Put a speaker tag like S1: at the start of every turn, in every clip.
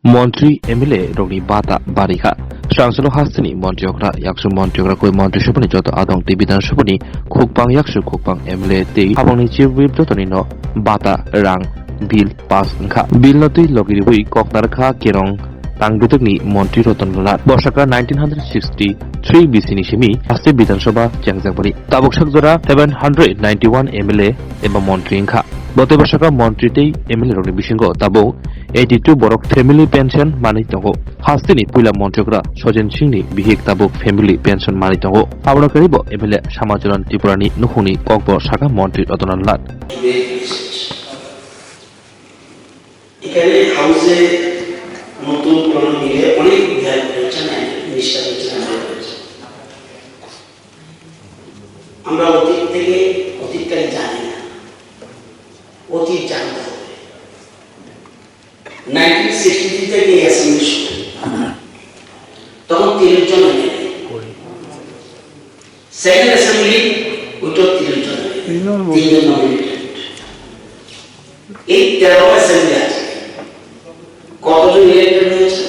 S1: Montri Emile Roni Bata Barika Shangsalo Hasani Montiokra Yaksu Montiokra Koi Montri Shupani Joto Adong Tibidan Shupani Kukpang Yaksu Kukpang Emile Te Habangni Chiwib Jotonino Bata Rang Bil Pas Nkha Bil Notui Logiriwi Koknarkha Kirong Tangdutukni Montri Rotonlat Boshaka 1963 BC Nishimi Asti Bidanshoba Jangjangpari Tabuk Shakjora 791 Emile Eba Montri Nkha Bote Boshaka Montri Te Emile Roni Bishingo Tabo 82 Borok Family Pension Manitongo Hastini Pula Montiokra Sojen Singni Bihik Tabuk Family Pension Manitongo Abona Karibo Emile Samajalan Tipurani Nuhuni Kokbo Shaka Montri Rotonlat
S2: এখানে হাউসে নতুন পুরনো মিলে অনেক বিহার রয়েছে না জিনিসটা রয়েছে আমরা অতীত থেকে অতীতকালে জানি না অতীত জানতে হবে 1963 থেকে এই অ্যাসেম্বলি তখন 30 জন এমএলএ সেকেন্ড অ্যাসেম্বলি ওইটা 30 জন 3 জন নমিনেটেড এই 13 অ্যাসেম্বলি আছে কতজন ইলেক্টেড হয়েছে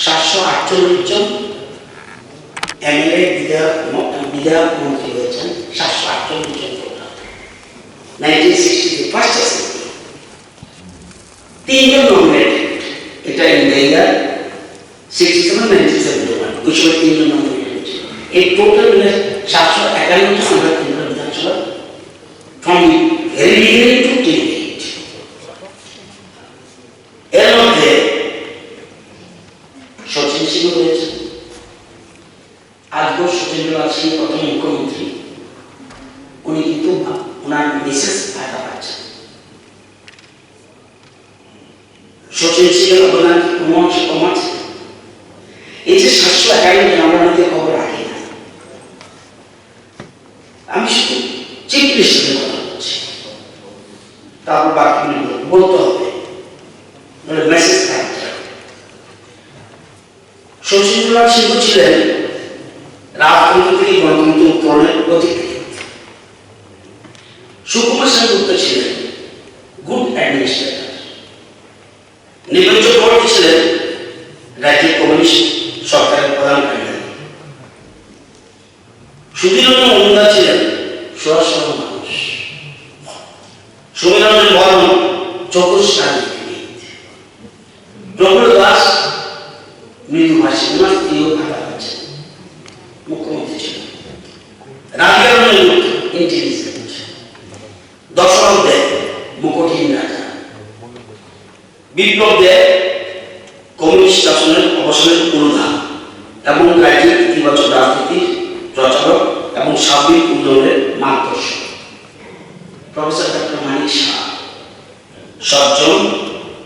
S2: 748 জন এমএলএ বিধায়ক মন্ত্রী হয়েছেন 748 জন 1960 ফার্স্ট অ্যাসেম্বলি 3 জন নমিনেটেড এটা ইন্ডিয়া 67 97 ওই সময় 3 জন নমিনেটেড এই টোটাল 751 জন আমরা কেন্দ্র বিধানসভা from very beginning to till এর মধ্যে সচিন সিং রয়েছে আজকেও সচিন্দ্রনাথ সিং প্রথম মুখ্যমন্ত্রী উনি কিন্তু ওনার মিসেস ভাতা পাচ্ছেন সচিন সিং এর অবদান কমাচ্ছে এই যে 751 আমরা মধ্যে খবর রাখি না আমি শুধু চিফ মিনিস্টারের কথা বলছি তারপর বাকি বলতে হবে মেসেজ থাকতে সচিন্দ্রনাথ সিং ছিলেন রাজতন্ত্র থেকে গণতন্ত্র উত্তরণের প্রতীক সুকুমার সেনগুপ্ত ছিলেন গুড অ্যাডমিনিস্ট্রেটর নিকুঞ্জ চক্রবর্তী ছিলেন রাজ্যের কমিউনিস্ট সরকারের প্রধান কার্যকরী সুধীররঞ্জন মজুমদার ছিলেন স্বরাষ্ট্র মানুষ সমীরঞ্জন বর্মন চৌকস রাজনীতিবিদ প্রফুল্ল দাস মৃদুভাষী ওনার স্ত্রীও ভাতা পাচ্ছেন মুখ্যমন্ত্রী ছিলেন রাধিকা রঞ্জন ইন্টেলিজেন্ট দশরথ দেব মুকুটহীন রাজা বিপ্লব দেব কমিউনিস্ট শাসনের অবসানের পুরোধাম এবং রাজ্যের ইতিবাচক রাজনীতির প্রচারক এবং সার্বিক উন্নয়নের মার্গদর্শক প্রফেসর ডক্টর মানিক শাহ সজ্জন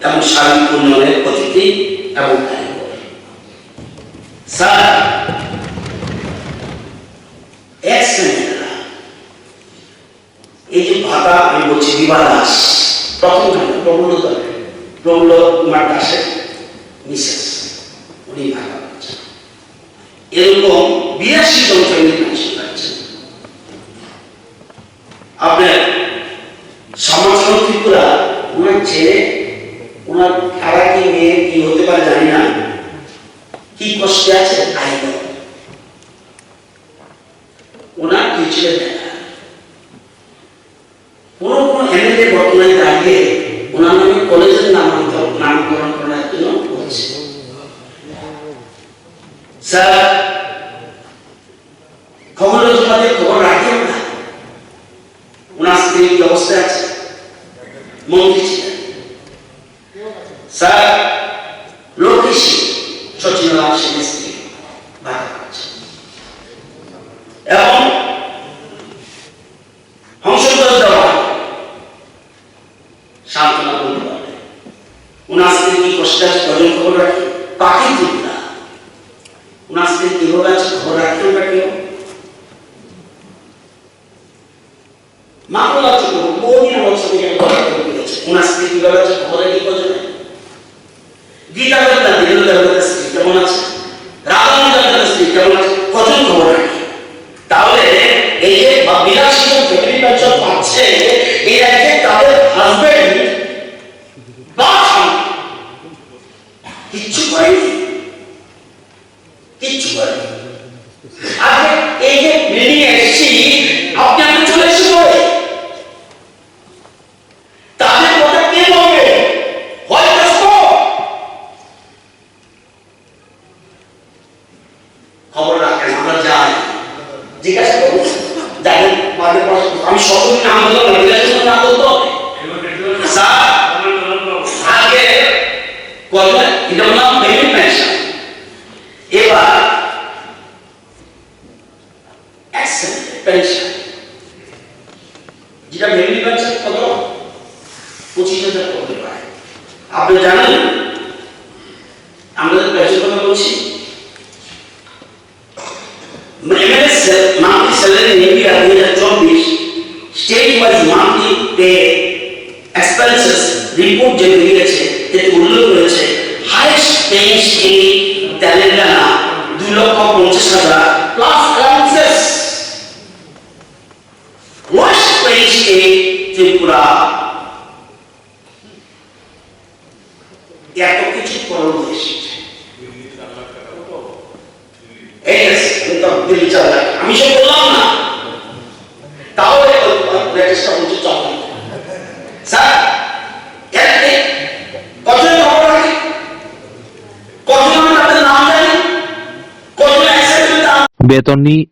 S2: এবং সার্বিক উন্নয়নের অতিথি এবং স্যার এই যে ভাতা আমি বলছি বিভা দাস প্রথম প্রফুল্ল কুমার দাসের মিসেস উনি ভাতা পাচ্ছেন এরকম 82 জন ফ্যামিলি পেনশন পাচ্ছেন আপনার সমাজসেবা ত্রিপুরা ওনার ছেলে ওনার খারা কি মেয়ে কি হতে পারে জানি না কি কষ্টে আছে আইন ওনার কি ছেলে দেখা কোন এমএলএ বর্তমানে দাঁড়িয়ে ওনার নামে কলেজের নামকরণ করার জন্য বলছে স্যার খবরের জমাতে খবর রাখেন না ওনার স্ত্রী কি অবস্থা আছে মন্ত্রী ছিলেন স্যার লোকেশ সচিন্দ্রনাথ সিং স্ত্রী ভাতা পাচ্ছেন এবং হংসদাস দেওয়া সান্ত্বনা বলতে পারবে ওনার স্ত্রী কি কষ্টে আছে কজন খবর রাখি পাখি ত্রিপুরা ওনার স্ত্রী কিভাবে আছে খবর রাখতেও রাখিও মামলা চক্রবর্তী বহুদিন আমার সঙ্গে ওনার স্ত্রী কিভাবে আছে খবর রাখি কজন গীতা দেবনাথ দীনেন্দ্র দেবনাথের স্ত্রী কেমন আছে রাধামোহন দেবনাথের স্ত্রী কেমন আছে কজন খবর রাখি তাহলে এই যে 82 জন ফ্যামিলি পেনশন পাচ্ছে এই রাজ্যে তাদের হাজবেন্ড বা কিচ্ছু করেনি, কিচ্ছু করেনি। আজকে এই যে বেরিয়ে এসেছি, আপনি আমি চলে এসে পড়ে তাদের কথা কে বলবে? হয়তো খবর রাখেন, আমরা যাই জিজ্ঞাসা করুন, জানেন আমি সকলের নাম বললাম না, জিজ্ঞাসা নাম বলতে হবে স্যার। আগে কত এটা নাম বেবি পেনশন, এবার পেনশন, যেটা বেবি পেনশন কত 25,000 করতে পারে। আপনি জানেন আমরা পেনশন কথা বলছি, monthly salary in India 2024 state wise monthly pay expenses report যে বেরিয়েছে এতে উল্লেখ করেছে highest paying state Telangana 2,50,000 plus allowances, lowest paying state Tripura. এত কিছু করণ এসেছে, আমি সে বললাম না, তাহলে লেটেস্টটা বলছে চল স্যার কতজন খবর রাখে, কতজন আপনাদের নাম জানি, কতজন accept
S1: Betonni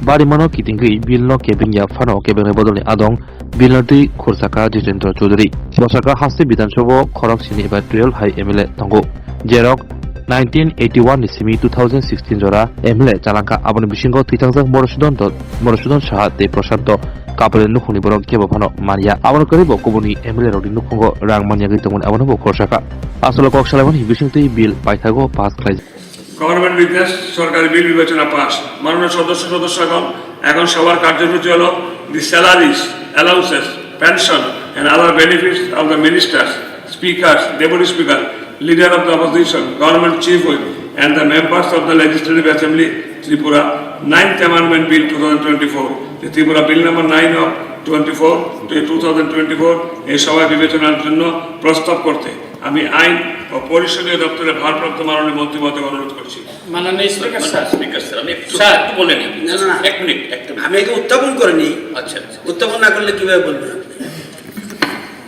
S1: Barimano Kitingri Bilno Kebing Yafano Kebeng Bodoni Adong Bilnoti Kursaka Jitendra Chaudhary Bosaka Hasti Bidanshobo Khorok Sini Evatrial High MLA Tongo Jerok 1981 Nisimi 2016 Jora MLA Jalangka Aboni Bishingo Titangjak Morosudon Shaha De Proshanto Kapel Nukhuni Borok Kebopano Maria Abon Karibo Koboni MLA Rodi Nukhungo Rang Manyagi Tongon Abonobo Korsaka Asolo Kokshalaman Hibishingti Bill Paithago Pass Clay
S3: government business সরকারি বিল বিবেচনা pass. মাননীয় সদস্যগণ, এখন সবার কার্যসূচি হল the salaries, allowances, pension and other benefits of the ministers, speakers, deputy speaker, leader of the opposition, government chief whip and the members of the legislative assembly Tripura 9th amendment bill 2024, Tripura bill number 9 of 2024 এই সভায় বিবেচনার জন্য প্রস্তাব করতে আমি আইন ও পরিষদীয় দপ্তরের ভারপ্রাপ্ত মাননীয় মন্ত্রী মহোদয়কে অনুরোধ করছি।
S4: মাননীয় স্পিকার স্যার,
S2: আমি
S4: স্যার একটু বলে নিন।
S2: এক মিনিট, আমি একে উত্থাপন করিনি।
S4: আচ্ছা,
S2: উত্থাপন না করলে কিভাবে বলবেন?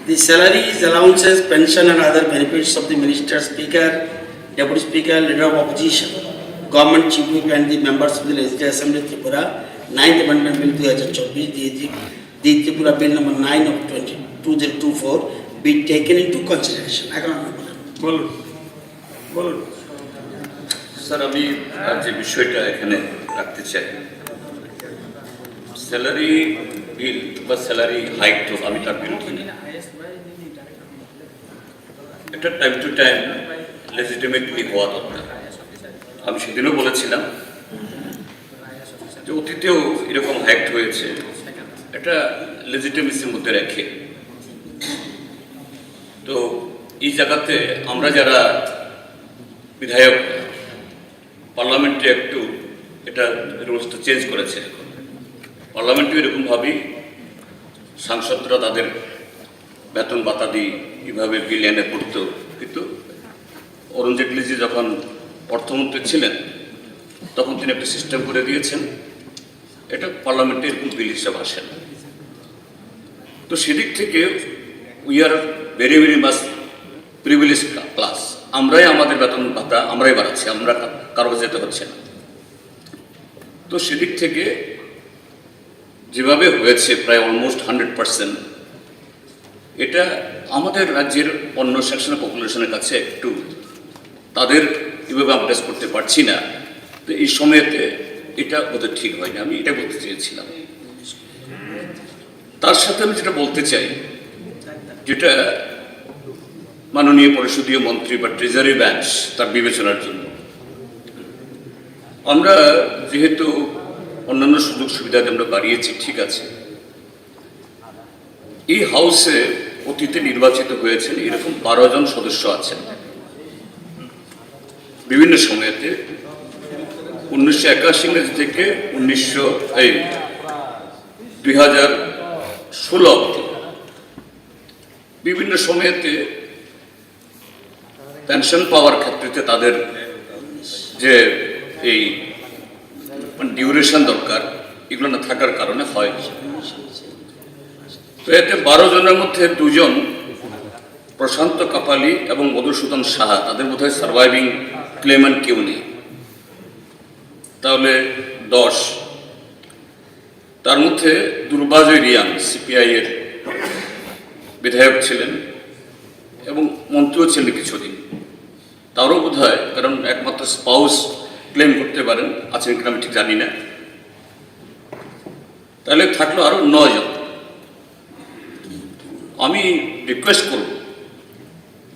S2: The salaries, allowances, pension and other benefits of the minister, speaker, deputy speaker, leader of opposition, government chief whip and the members of the legislative assembly of Tripura, 9th amendment bill 2024, the Tripura bill number 9 of 2024 be taken into consideration.
S3: বলুন বলুন
S4: sir, আমি যে বিষয়টা এখানে রাখতে চাই, salary বিল বা salary hike তো আমি তার বিরুদ্ধে নেই। এটা টাইম টু টাইম লেজিটিমেটলি হওয়া দরকার। আমি সেদিনও বলেছিলাম যে অতীতেও এরকম হ্যাক্ট হয়েছে, এটা লেজিটিমেসির মধ্যে রেখে। তো এই জায়গাতে আমরা যারা বিধায়ক, পার্লামেন্টে একটু এটা রুলসটা চেঞ্জ করেছে। পার্লামেন্টে এরকমভাবেই সাংসদরা তাদের বেতন ভাতা দিয়ে কীভাবে বিল এনে পড়তো, কিন্তু অরুণ জেটলিজি যখন অর্থমন্ত্রী ছিলেন তখন তিনি একটা সিস্টেম করে দিয়েছেন, এটা পার্লামেন্টে এরকম বিল হিসাবে আসে না। তো সেদিক থেকে we are very very much privilege class. আমরাই আমাদের বেতন ভাতা আমরাই বাড়াচ্ছি, আমরা কারো যেতে হচ্ছে না। তো সেদিক থেকে যেভাবে হয়েছে প্রায় অলমোস্ট 100%, এটা আমাদের রাজ্যের অন্য সেকশন পপুলেশনের কাছে একটু তাদের এভাবে আমরা করতে পারছি না। তো এই সময়তে এটা ওদের ঠিক হয়নি, আমি এটা বলতে চেয়েছিলাম। তার সাথে আমি যেটা বলতে চাই, যেটা মাননীয় পরিষদীয় মন্ত্রী বা ট্রেজারি ব্যাংক তার বিবেচনার জন্য আমরা যেহেতু অন্যান্য সুযোগ সুবিধা আমরা বাড়িয়েছি, ঠিক আছে, এই হাউসে অতীতে নির্বাচিত হয়েছেন এরকম 12 জন সদস্য আছেন। বিভিন্ন সময়েতে 1981 থেকে 2016 অব্দি বিভিন্ন সময়েতে পেনশন পাওয়ার ক্ষেত্রে তাদের যে এই ডিউরেশন দরকার এগুলো না থাকার কারণে হয়। তো এতে 12 জনের মধ্যে 2 জন প্রশান্ত কাপালি এবং মধুসূদন সাহা, তাদের বোধহয় সার্ভাইভিং ক্লেমেন্ট কেউ নেই, তাহলে 10। তার মধ্যে দুর্বাজয় রিয়াং সিপিআই এর বিধায়ক ছিলেন এবং মন্ত্রীও ছিলেন কিছুদিন, তারও বোধ হয়, কারণ একমাত্র স্পাউস ক্লেম করতে পারেন, আছেন কিনা আমি ঠিক জানি না। তাহলে থাকলো আরো 9 জন। আমি রিকোয়েস্ট করব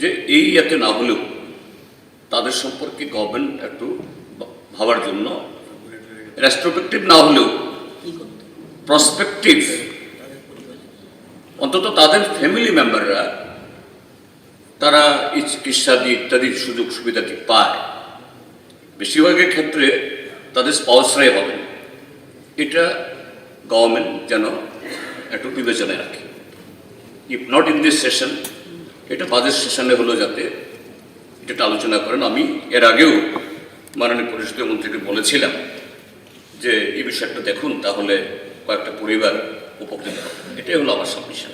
S4: যে এই এতে না হলেও তাদের সম্পর্কে গভর্নমেন্ট একটু ভাবার জন্য, রেস্ট্রোস্পেক্টিভ না হলেও প্রসপেক্টিভ, অন্তত তাদের ফ্যামিলি মেম্বাররা তারা এই চিকিৎসা দিয়ে ইত্যাদি সুযোগ সুবিধাটি পায়। বেশিরভাগের ক্ষেত্রে তাদের স্পাউসরাই হবেন, এটা গভর্নমেন্ট যেন একটু বিবেচনায় রাখে। If not in this session, এটা বাজেট সেশনে হলো যাতে এটা আলোচনা করেন। আমি এর আগেও মাননীয় পরিষদীয় মন্ত্রীকে বলেছিলাম যে এই বিষয়টা দেখুন, তাহলে কয়েকটা পরিবার উপকৃত হবে। এটাই হলো আমার সাবমিশন।